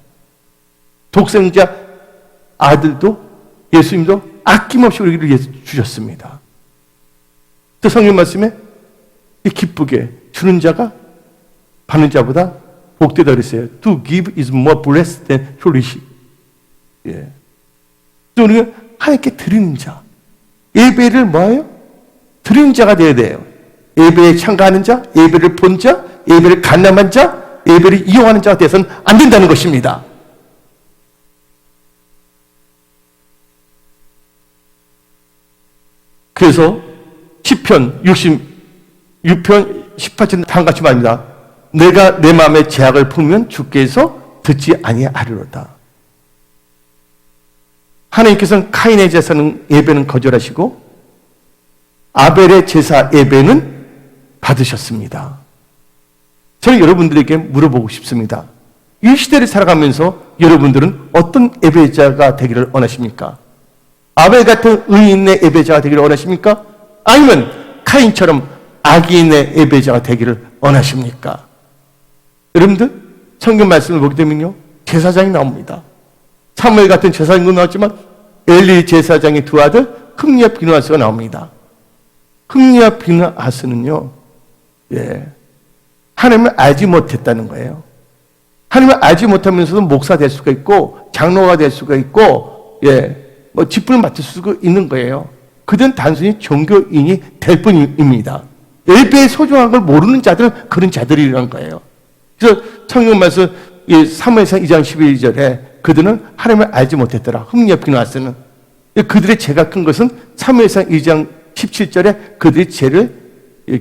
독생자 아들도 예수님도 아낌없이 우리에게 주셨습니다. 또 성경 말씀에 기쁘게 주는 자가 받는 자보다 복되다 그랬어요. To give is more blessed than to receive. 예. 또 우리가 하나님께 드리는 자, 예배를 뭐예요? 드리는 자가 되어야 돼요. 예배에 참가하는 자, 예배를 본 자, 예배를 간담한 자, 예배를 이용하는 자가 되어서는 안 된다는 것입니다. 그래서 시편 66편 18절 다음같이 말입니다. 내가 내 마음에 제약을 품으면 주께서 듣지 아니하리로다. 하나님께서는 카인의 제사는 예배는 거절하시고 아벨의 제사 예배는 받으셨습니다. 저는 여러분들에게 물어보고 싶습니다. 이 시대를 살아가면서 여러분들은 어떤 예배자가 되기를 원하십니까? 아벨 같은 의인의 예배자가 되기를 원하십니까? 아니면 카인처럼 악인의 예배자가 되기를 원하십니까? 여러분들 성경 말씀을 보게 되면요, 제사장이 나옵니다. 사무엘 같은 제사장도 나왔지만 엘리 제사장의 두 아들 흠리와 비느하스가 나옵니다. 흠리와 비느하스는요, 하나님을 알지 못했다는 거예요. 하나님을 알지 못하면서도 목사 될 수가 있고 장로가 될 수가 있고 직분을 맡을 수가 있는 거예요. 그들은 단순히 종교인이 될 뿐입니다. 예배의 소중한 걸 모르는 자들은 그런 자들이라는 거예요. 그래서 성경 말씀 사무엘상 2장 12절에 그들은 하나님을 알지 못했더라. 흠리와 비느하스는. 그들의 죄가 큰 것은 사무엘상 2장 17절에 그들의 죄를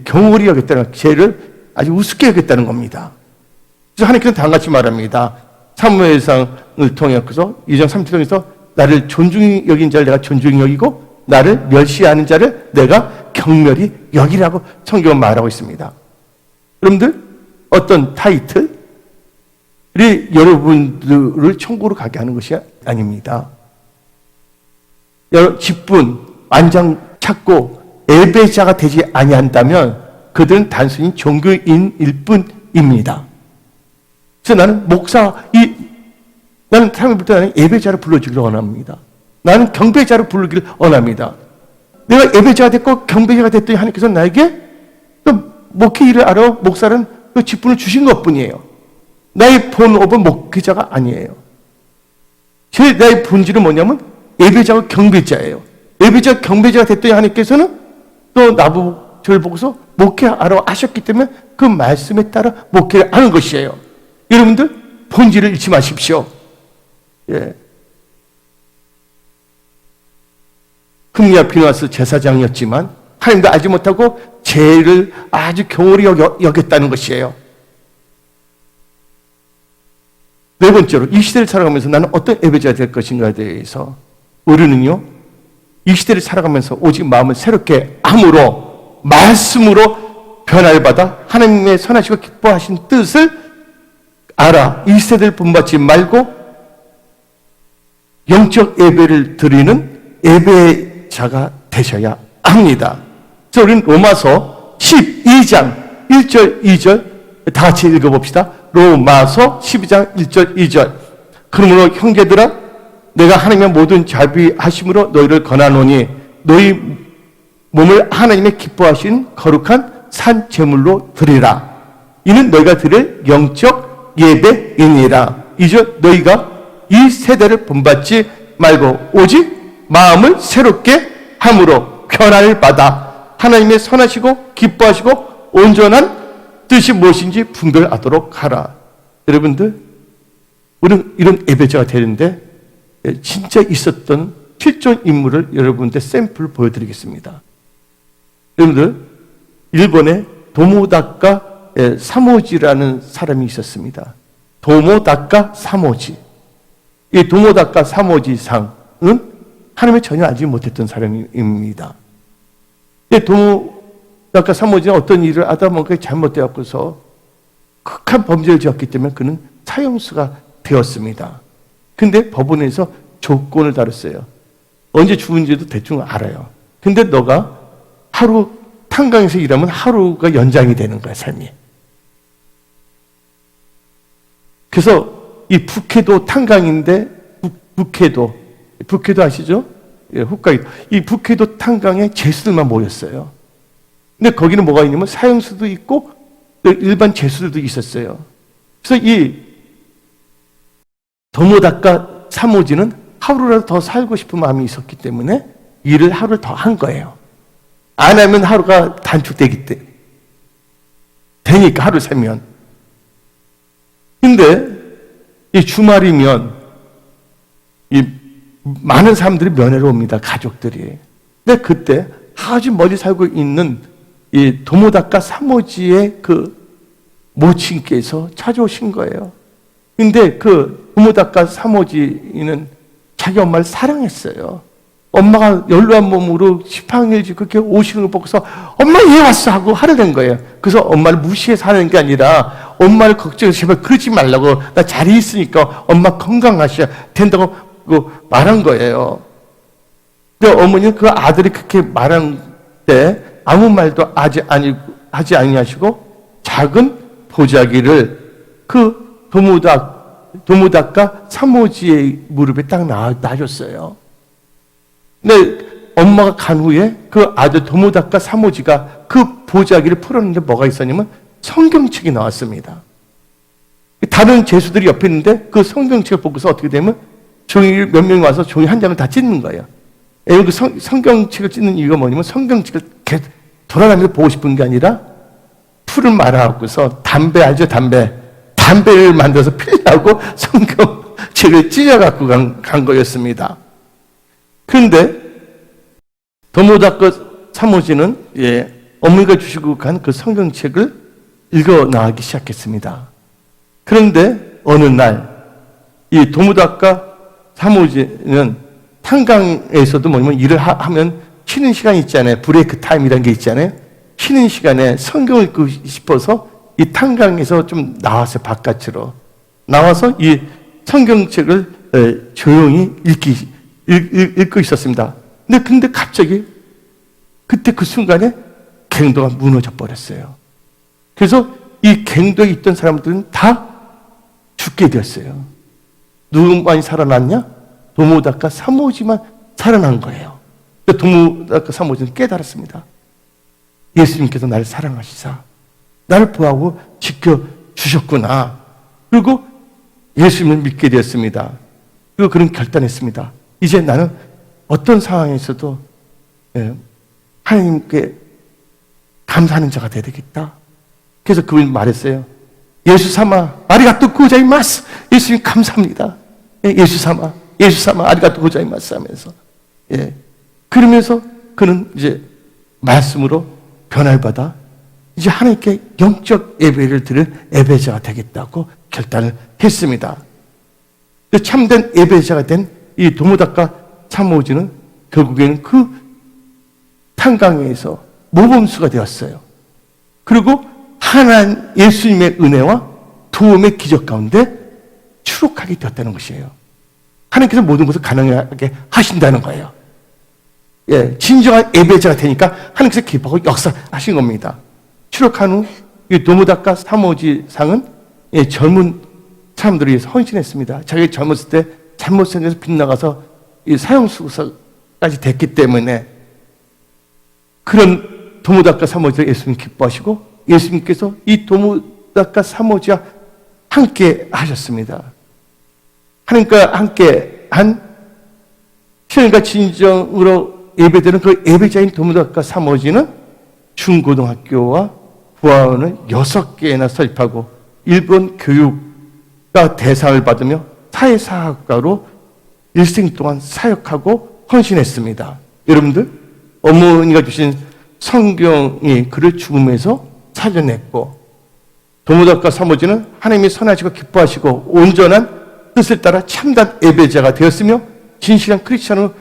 경홀히 여겼다는, 죄를 아주 우습게 여겼다는 겁니다. 그래서 하나님께서는 다음같이 말합니다. 사무엘상을 통해서 2장 3절에서 나를 존중히 여긴 자를 내가 존중히 여기고 나를 멸시하는 자를 내가 경멸히 여기라고 성경은 말하고 있습니다. 여러분들 어떤 타이틀이 여러분들을 천국으로 가게 하는 것이 아닙니다. 직분, 안장 찾고 예배자가 되지 아니한다면 그들은 단순히 종교인일 뿐입니다. 그래서 나는 나는 사람을 볼 때 나는 예배자를 불러주기를 원합니다. 나는 경배자를 부르기를 원합니다. 내가 예배자가 됐고 경배자가 됐더니 하나님께서 나에게 또 목회 일을 알아 목사는 그 직분을 주신 것뿐이에요. 나의 본업은 목회자가 아니에요. 나의 본질은 뭐냐면 예배자와 경배자예요. 예배자 경배자가 됐더니 하나님께서는 또 저를 보고서 목회하러 하셨기 때문에 그 말씀에 따라 목회를 하는 것이에요. 여러분들 본질을 잃지 마십시오. 흠리와 비느하스 제사장이었지만 하나님도 알지 못하고 죄를 아주 경홀히 여겼다는 것이에요. 네 번째로 이 시대를 살아가면서 나는 어떤 예배자가 될 것인가에 대해서 우리는요, 이 시대를 살아가면서 오직 마음을 새롭게 함으로 말씀으로 변화를 받아 하나님의 선하시고 기뻐하신 뜻을 알아 이 세대를 본받지 말고 영적 예배를 드리는 예배자가 되셔야 합니다. 그래서 우리는 로마서 12장 1절 2절 다 같이 읽어봅시다. 로마서 12장 1절 2절 그러므로 형제들아 내가 하나님의 모든 자비하심으로 너희를 권하노니 너희 몸을 하나님의 기뻐하신 거룩한 산 제물로 드리라. 이는 너희가 드릴 영적 예배이니라. 이제 너희가 이 세대를 본받지 말고 오직 마음을 새롭게 함으로 변화를 받아 하나님의 선하시고 기뻐하시고 온전한 뜻이 무엇인지 분별하도록 하라. 여러분들 우리는 이런 예배자가 되는데 진짜 있었던 실존 인물을 여러분들 샘플 보여드리겠습니다. 여러분들 일본에 도모다카 사모지라는 사람이 있었습니다. 도모다카 사모지. 이 도모다카 사모지상은 하나님을 전혀 알지 못했던 사람입니다. 도모다카 사모지는 어떤 일을 하다 보니까 잘못되었고서 극한 범죄를 지었기 때문에 그는 사형수가 되었습니다. 근데 법원에서 조건을 달았어요. 언제 죽은지도 대충 알아요. 근데 너가 하루 탄광에서 일하면 하루가 연장이 되는 거야, 삶이. 그래서 이 북해도 탄강인데 북해도 아시죠? 예, 홋카이도. 이 북해도 탄강에 죄수들만 모였어요. 근데 거기는 뭐가 있냐면 사형수도 있고 일반 죄수들도 있었어요. 그래서 이 도모다카 사모지는 하루라도 더 살고 싶은 마음이 있었기 때문에 일을 하루를 더 한 거예요. 안 하면 하루가 단축되기 때문에. 되니까 하루 세면. 근데 이 주말이면 이 많은 사람들이 면회로 옵니다. 가족들이. 근데 그때 아주 멀리 살고 있는 이 도모다카 사모지의 그 모친께서 찾아오신 거예요. 근데 그 도모다카 사모지는 자기 엄마를 사랑했어요. 엄마가 연로한 몸으로 지팡이를 그렇게 오시는 걸 보고서 엄마 얘 왔어 하고 화를 낸 거예요. 그래서 엄마를 무시해서 하는 게 아니라 엄마를 걱정해서 제발 그러지 말라고, 나 잘 있으니까 엄마 건강하셔야 된다고 말한 거예요. 근데 어머니는 그 아들이 그렇게 말한 때 아무 말도 하지 아니하시고 작은 보자기를 그 도모다카 사모지의 무릎에 딱 놔줬어요. 근데 엄마가 간 후에 그 아들 도모다카 사모지가 그 보자기를 풀었는데 뭐가 있었냐면 성경책이 나왔습니다. 다른 죄수들이 옆에 있는데 그 성경책을 보고서 어떻게 되면 종이 몇 명이 와서 종이 한 장을 다 찢는 거예요. 그 성경책을 찢는 이유가 뭐냐면 성경책을 계속 돌아다니면서 보고 싶은 게 아니라 풀을 말아갖고서 담배 알죠? 담배를 만들어서 피려고 성경책을 찢어갖고 간 거였습니다. 그런데 도모다카 사모지는 어머니가 주시고 간 그 성경책을 읽어 나가기 시작했습니다. 그런데 어느 날 이 도모다카 사모지는 탄강에서도 뭐냐면 일을 하면 쉬는 시간이 있잖아요. 브레이크 타임이라는 게 있잖아요. 쉬는 시간에 성경을 읽고 싶어서 이 탄강에서 좀 나왔어요. 바깥으로 나와서 이 성경책을 조용히 읽고 있었습니다. 근데 갑자기 그때 그 순간에 갱도가 무너져 버렸어요. 그래서 이 갱도에 있던 사람들은 다 죽게 되었어요. 누구만이 살아났냐? 도모다카 사모지만 살아난 거예요. 도모다카 사모지는 깨달았습니다. 예수님께서 나를 사랑하시사 나를 보호하고 지켜주셨구나. 그리고 예수님을 믿게 되었습니다. 그리고 그런 결단했습니다. 이제 나는 어떤 상황에서도 하나님께 감사하는 자가 되야 되겠다. 그래서 그분이 말했어요. 예수 사마 아리가또 고자이마스. 예수님 감사합니다. 예수 사마 아리가또 고자이마스 하면서 그러면서 그는 이제 말씀으로 변화를 받아 이제 하나님께 영적 예배를 드릴 예배자가 되겠다고 결단을 했습니다. 참된 예배자가 된 이 도모다카 사모지는 결국에는 그 탄강에서 모범수가 되었어요. 그리고 하나님 예수님의 은혜와 도움의 기적 가운데 추록하게 되었다는 것이에요. 하나님께서 모든 것을 가능하게 하신다는 거예요. 진정한 예배자가 되니까 하나님께서 기뻐하고 역사하신 겁니다. 추록한 후 이 도모다카 사모지 상은 젊은 사람들을 위해서 헌신했습니다. 자기 젊었을 때 잘못 생겨서 빗나가서 이 사형수사까지 됐기 때문에 그런 도모다카 사모지를 예수님 기뻐하시고 예수님께서 이 도모다카 사모지와 함께 하셨습니다. 하나님과 함께 한 신과 진정으로 예배되는 그 예배자인 도모다카 사모지는 중고등학교와 부하원을 6개나 설립하고 일본 교육과 대상을 받으며 사회사학과로 일생 동안 사역하고 헌신했습니다. 여러분들, 어머니가 주신 성경이 그를 죽음에서 살려냈고 도모다카 사모지는 하나님이 선하시고 기뻐하시고 온전한 뜻을 따라 참된 예배자가 되었으며 진실한 크리스천으로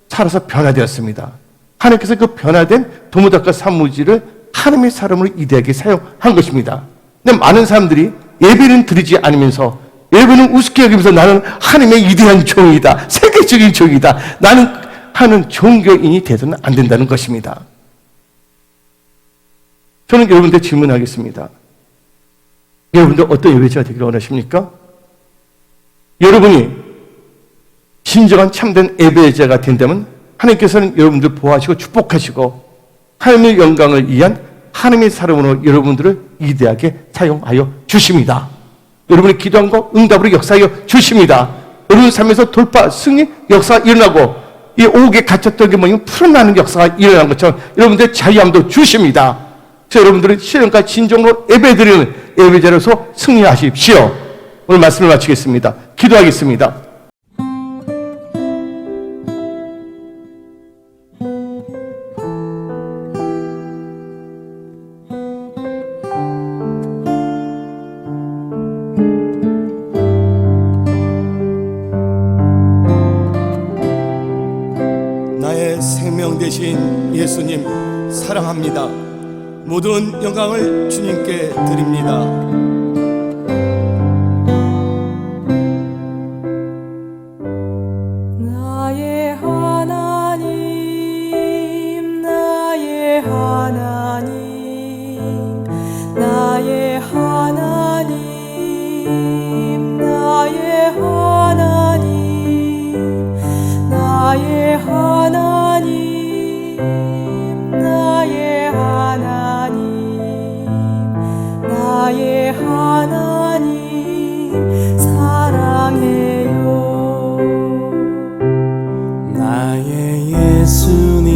살아서 변화되었습니다. 하나님께서 그 변화된 도모다카 사모지를 하나님의 사람으로 이대하게 사용한 것입니다. 근데 많은 사람들이 예배는 드리지 않으면서 예배는 우습게 여기면서 나는 하나님의 위대한 종이다, 세계적인 종이다, 나는 하는 종교인이 되서는 안 된다는 것입니다. 저는 여러분들 질문하겠습니다. 여러분들 어떤 예배자가 되기를 원하십니까? 여러분이 진정한 참된 예배자가 된다면 하나님께서는 여러분들 보호하시고 축복하시고 하나님의 영광을 위한 하나님의 사람으로 여러분들을 위대하게 사용하여 주십니다. 여러분이 기도한 거 응답으로 역사하여 주십니다. 여러분 삶에서 돌파, 승리, 역사가 일어나고 이 옥에 갇혔던 게 뭐냐면 풀어나는 역사가 일어난 것처럼 여러분들 자유함도 주십니다. 그래서 여러분들은 신령과 진정으로 예배드리는 예배자로서 승리하십시오. 오늘 말씀을 마치겠습니다. 기도하겠습니다. 나의 생명 되신 예수님 사랑합니다. 모든 영광을 주님께 드립니다. 나의 하나님, 나의 하나님, 나의 하나님, 나의 하나님, 나의 하나님, 나의 하나님, 나의 하나님 사랑해요. 나의 예수님,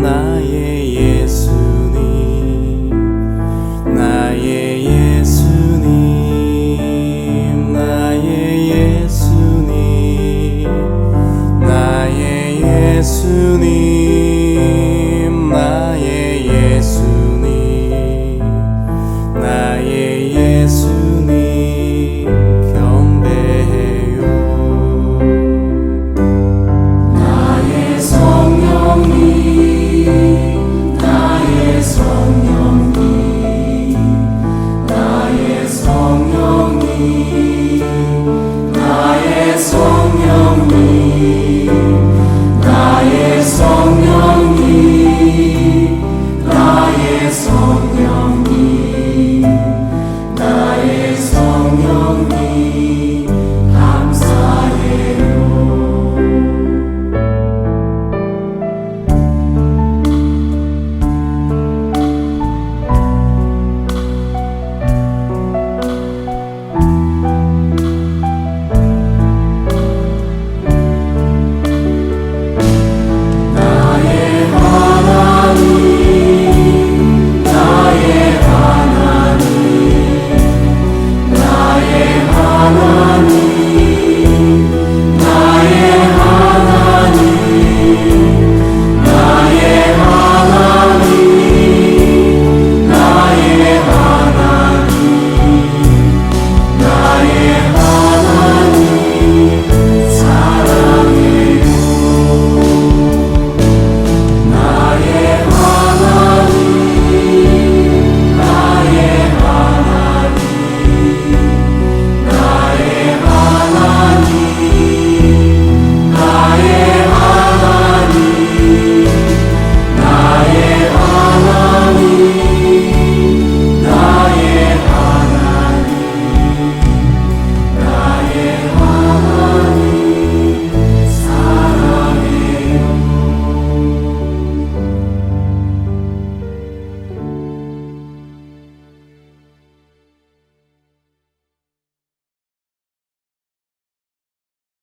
나의 예수님, 나의 예수님, 나의 예수님, 나의 예수님, 나의 예수님, 나의